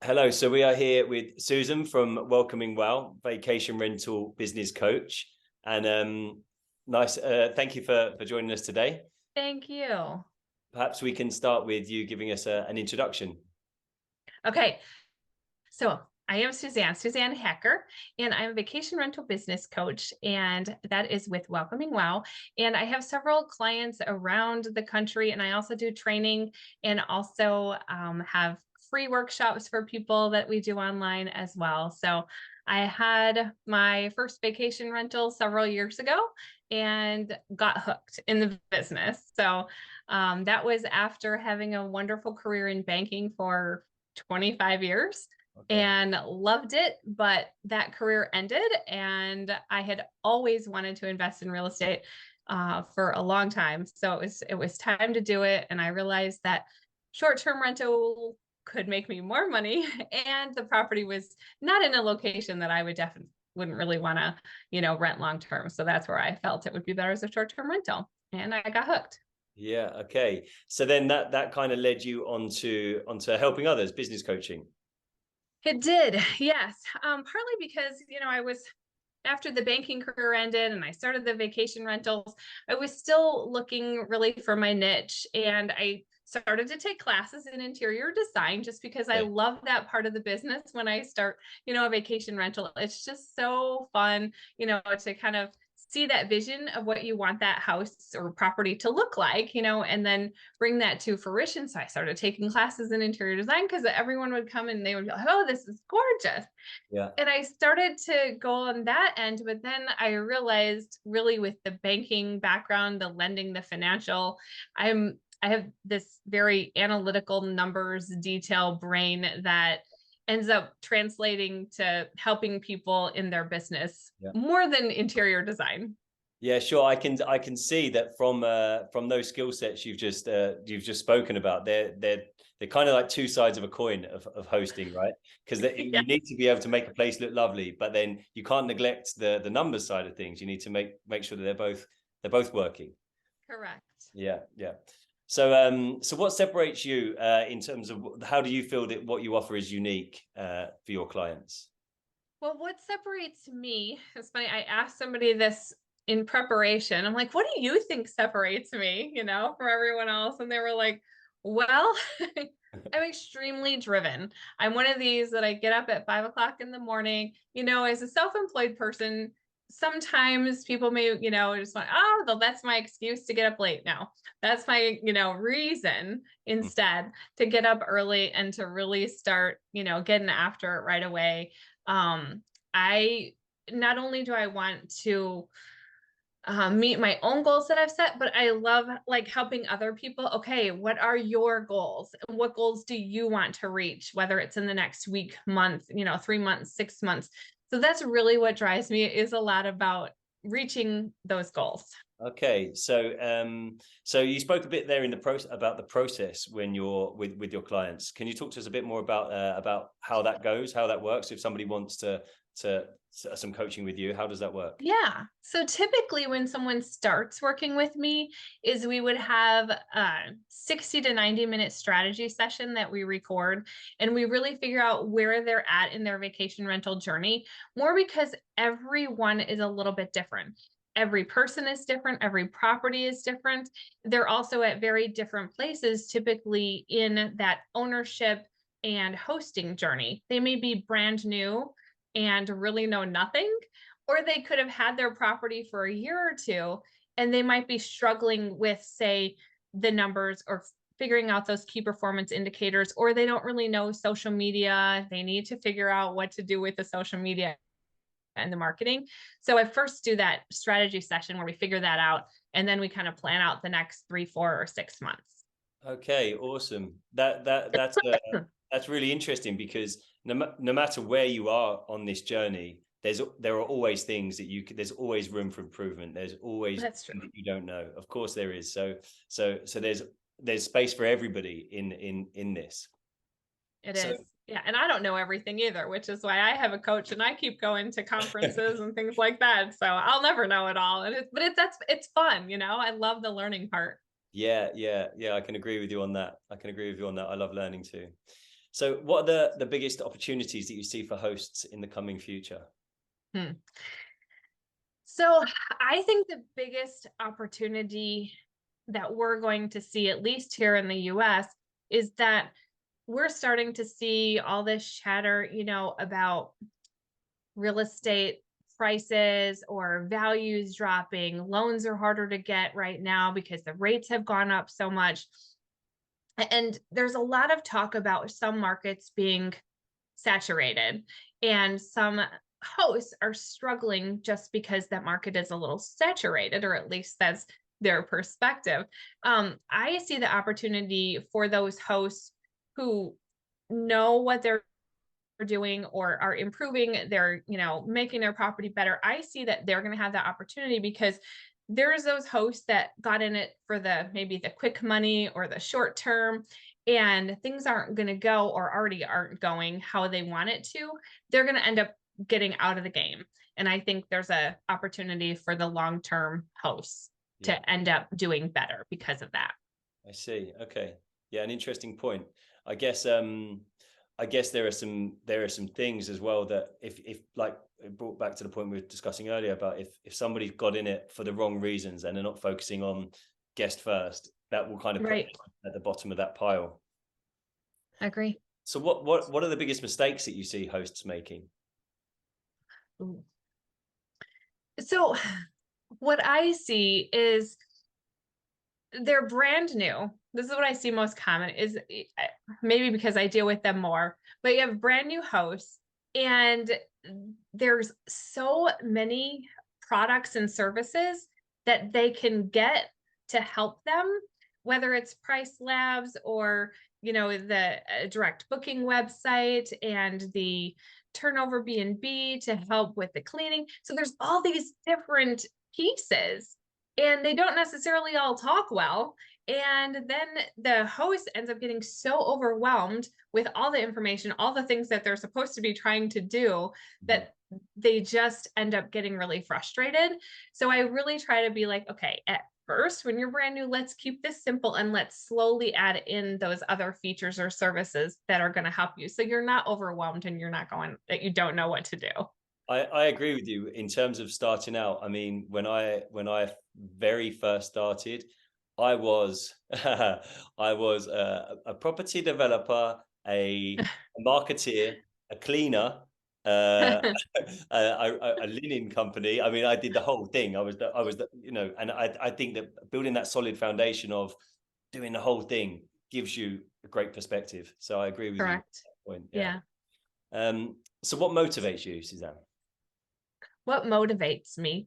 Hello. So we are here with Susan from Welcoming Well, Vacation Rental Business Coach. And nice. Thank you for joining us today. Thank you. Perhaps we can start with you giving us an introduction. Okay, so I am Suzanne Hacker, and I'm a vacation rental business coach, and that is with Welcoming Wow. And I have several clients around the country, and I also do training and also have free workshops for people that we do online as well. So I had my first vacation rental several years ago and got hooked in the business. So that was after having a wonderful career in banking for 25 years Okay. and loved it, but that career ended, and I had always wanted to invest in real estate for a long time. So it was time to do it, and I realized that short-term rental could make me more money, and the property was not in a location that I wouldn't really want to, rent long term. So that's where I felt it would be better as a short-term rental, and I got hooked. Yeah. Okay. So then that kind of led you onto helping others, business coaching. It did, yes. Partly because, I was after the banking career ended and I started the vacation rentals, I was still looking really for my niche. And I started to take classes in interior design just because I Okay. love that part of the business when I start, a vacation rental. It's just so fun, to kind of see that vision of what you want that house or property to look like, and then bring that to fruition. So I started taking classes in interior design because everyone would come and they would be like, oh, this is gorgeous. Yeah. And I started to go on that end, but then I realized really with the banking background, the lending, the financial, I have this very analytical numbers detail brain that ends up translating to helping people in their business Yeah. more than interior design. Yeah, sure. I can see that from those skill sets you've just spoken about. They're kind of like two sides of a coin of hosting, right? Because Yeah, you need to be able to make a place look lovely, but then you can't neglect the numbers side of things. You need to make sure that they're both working. correct. Yeah, yeah. So so what separates you in terms of how do you feel that what you offer is unique for your clients? Well, what separates me, it's funny, I asked somebody this in preparation. I'm like, what do you think separates me, from everyone else? And they were like, well, I'm extremely driven. I'm one of these that I get up at 5 o'clock in the morning. As a self-employed person, sometimes people may, just want, oh, well, that's my excuse to get up late now. That's my, reason instead to get up early and to really start, getting after it right away. I not only do I want to meet my own goals that I've set, but I love like helping other people. Okay, what are your goals? What goals do you want to reach, whether it's in the next week, month, 3 months, 6 months? So that's really what drives me, is a lot about reaching those goals. Okay, so you spoke a bit there in the process about the process when you're with your clients. Can you talk to us a bit more about how that goes, how that works? If somebody wants to some coaching with you, how does that work? Yeah. So typically when someone starts working with me is we would have a 60 to 90-minute strategy session that we record, and we really figure out where they're at in their vacation rental journey, more because everyone is a little bit different. Every person is different. Every property is different. They're also at very different places, typically in that ownership and hosting journey. They may be brand new and really know nothing, or they could have had their property for a year or two and they might be struggling with, say, the numbers or figuring out those key performance indicators, or they don't really know social media. They need to figure out what to do with the social media and the marketing. So I first do that strategy session where we figure that out, and then we kind of plan out the next 3, 4, or 6 months. Okay, awesome. That's really interesting because no matter where you are on this journey, there are always things that there's always room for improvement. There's always That's true. things that you don't know. Of course there is. So there's space for everybody in this. It So is. Yeah. And I don't know everything either, which is why I have a coach and I keep going to conferences and things like that. So I'll never know it all. It's fun, I love the learning part. yeah, yeah, yeah, I can agree with you on that. I love learning too. So what are the biggest opportunities that you see for hosts in the coming future? So I think the biggest opportunity that we're going to see, at least here in the US, is that we're starting to see all this chatter, about real estate prices or values dropping. Loans are harder to get right now because the rates have gone up so much. And there's a lot of talk about some markets being saturated, and some hosts are struggling just because that market is a little saturated, or at least that's their perspective. I see the opportunity for those hosts who know what they're doing or are improving their, making their property better. I see that they're going to have that opportunity because there's those hosts that got in it for maybe the quick money or the short term, and things aren't going to go, or already aren't going how they want it to. They're going to end up getting out of the game. And I think there's a opportunity for the long-term hosts to end up doing better because of that. I see. Okay. Yeah, an interesting point. I guess there are some things as well that if like it brought back to the point we were discussing earlier about if somebody's got in it for the wrong reasons and they're not focusing on guest first, that will kind of put them at the bottom of that pile. I agree. So what are the biggest mistakes that you see hosts making? Ooh. So what I see is they're brand new. This is what I see most common, is maybe because I deal with them more, but you have brand new hosts and there's so many products and services that they can get to help them, whether it's price labs or, the direct booking website and the turnover B&B to help with the cleaning. So there's all these different pieces, and they don't necessarily all talk well. And then the host ends up getting so overwhelmed with all the information, all the things that they're supposed to be trying to do, that they just end up getting really frustrated. So I really try to be like, okay, at first, when you're brand new, let's keep this simple and let's slowly add in those other features or services that are going to help you. So you're not overwhelmed and you're not going that you don't know what to do. I agree with you in terms of starting out. I mean, when I very first started, I was I was a property developer, a marketeer, a cleaner, a linen company. I mean, I did the whole thing. I was the and I think that building that solid foundation of doing the whole thing gives you a great perspective. So I agree with you at that point. Yeah. So what motivates you, Suzanne? What motivates me?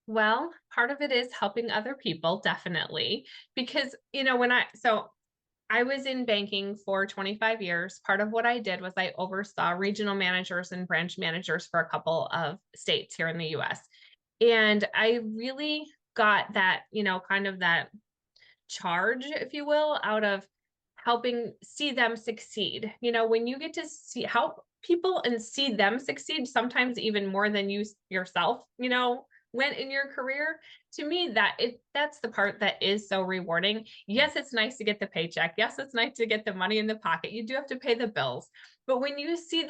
Well, part of it is helping other people, definitely, because, I was in banking for 25 years. Part of what I did was I oversaw regional managers and branch managers for a couple of states here in the US. And I really got that, kind of that charge, if you will, out of helping see them succeed. When you get to help people and see them succeed, sometimes even more than you yourself, went in your career, to me, that's the part that is so rewarding. Yes, it's nice to get the paycheck. Yes, it's nice to get the money in the pocket. You do have to pay the bills. But when you see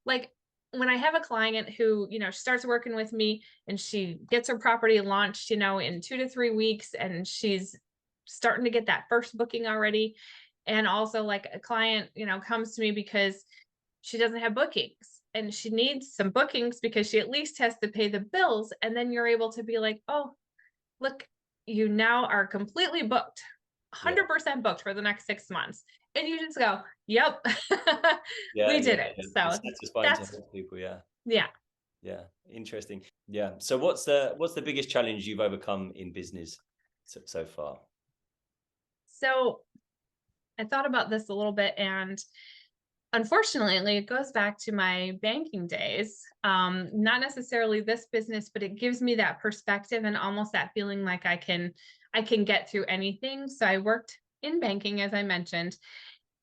like when I have a client who, starts working with me and she gets her property launched, in 2 to 3 weeks, and she's starting to get that first booking already. And also like a client, comes to me because she doesn't have bookings and she needs some bookings because she at least has to pay the bills. And then you're able to be like, oh, look, you now are completely booked, 100% booked for the next 6 months. And you just go, yep, we did it. So it's satisfying to help people. Yeah. Interesting. Yeah. So what's the biggest challenge you've overcome in business so far? So I thought about this a little bit, and unfortunately, it goes back to my banking days. Not necessarily this business, but it gives me that perspective and almost that feeling like I can get through anything. So I worked in banking, as I mentioned,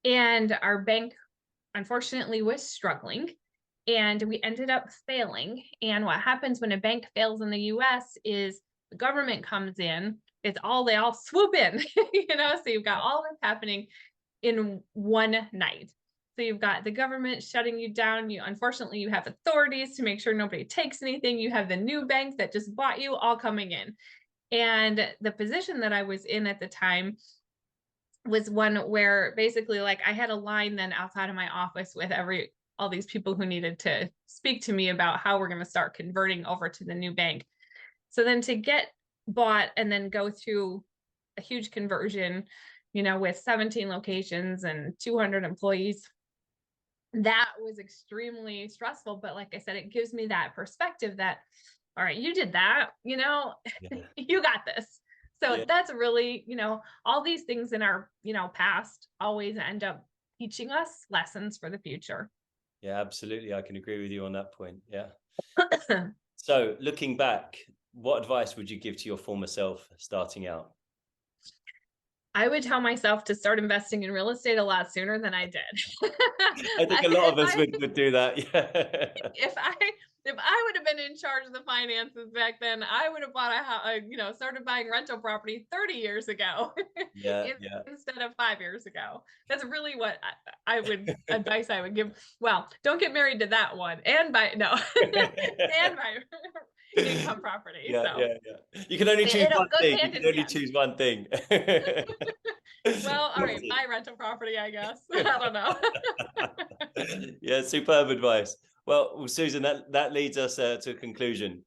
and our bank unfortunately was struggling, and we ended up failing. And what happens when a bank fails in the US is the government comes in. They all swoop in, so you've got all this happening. in one night. So you've got the government shutting you down. Unfortunately, you have authorities to make sure nobody takes anything. You have the new bank that just bought you all coming in. And the position that I was in at the time was one where basically, like, I had a line then outside of my office with all these people who needed to speak to me about how we're going to start converting over to the new bank. So then to get bought and then go through a huge conversion, with 17 locations and 200 employees, that was extremely stressful. But like I said, it gives me that perspective that, all right, you did that, Yeah. you got this. So Yeah. that's really, all these things in our, past always end up teaching us lessons for the future. Yeah, absolutely. I can agree with you on that point. Yeah. So looking back, what advice would you give to your former self starting out? I would tell myself to start investing in real estate a lot sooner than I did. I think a lot of us I, would do that. Yeah. if I would have been in charge of the finances back then, I would have bought a house, started buying rental property 30 years ago Yeah. Yeah. instead of 5 years ago. That's really what I would advice I would give. Well, don't get married to that one, and buy and buy income property. Yeah, So yeah, yeah. You can only choose it one goes thing. You hand can in only hand. choose one thing. Well, all right, buy rental property, I guess. I don't know. Yeah, superb advice. Well, Susan, that leads us to a conclusion.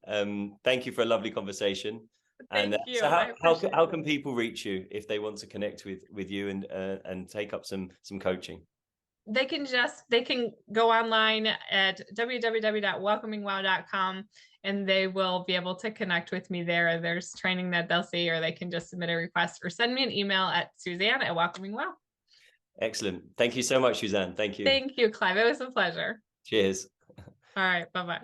Thank you for a lovely conversation. And Thank you. so, I appreciate how it. can people reach you if they want to connect with you and take up some coaching? They can go online at www.welcomingwow.com and they will be able to connect with me there. There's training that they'll see, or they can just submit a request or send me an email at Suzanne@welcomingwow. Excellent. Thank you so much, Suzanne. Thank you. Thank you, Clive. It was a pleasure. Cheers. All right. Bye-bye.